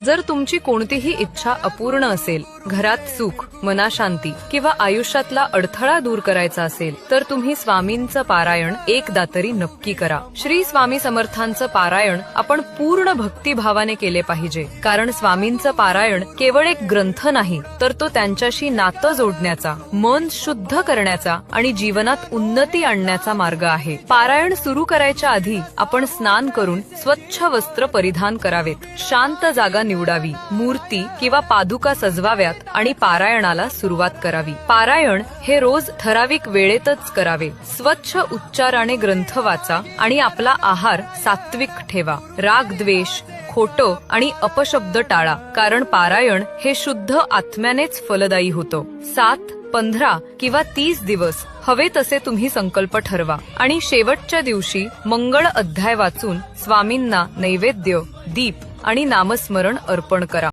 जर तुमची कोणतीही इच्छा अपूर्ण असेल, घरात सुख, मनाशांती किंवा आयुष्यातला अडथळा दूर करायचा असेल, तर तुम्ही स्वामींचं पारायण एकदा तरी नक्की करा. श्री स्वामी समर्थांचं पारायण आपण पूर्ण भक्तिभावाने केले पाहिजे, कारण स्वामींचं पारायण केवळ एक ग्रंथ नाही, तर तो त्यांच्याशी नातं जोडण्याचा, मन शुद्ध करण्याचा आणि जीवनात उन्नती आणण्याचा मार्ग आहे. पारायण सुरू करायच्या आधी आपण स्नान करून स्वच्छ वस्त्र परिधान करावेत, शांत जागा निवडावी, मूर्ती किंवा पादुका सजवाव्यात आणि पारायणाला सुरुवात करावी. पारायण हे रोज ठराविक वेळेतच करावे. स्वच्छ उच्चाराने ग्रंथ वाचा आणि आपला आहार सात्विक ठेवा. राग, द्वेष, खोटं आणि अपशब्द टाळा, कारण पारायण हे शुद्ध आत्म्यानेच फलदायी होतं. 7, 15 किंवा 30 दिवस हवे तसे तुम्ही संकल्प ठरवा आणि शेवटच्या दिवशी मंगळ अध्याय वाचून स्वामींना नैवेद्य, दीप आणि नामस्मरण अर्पण करा.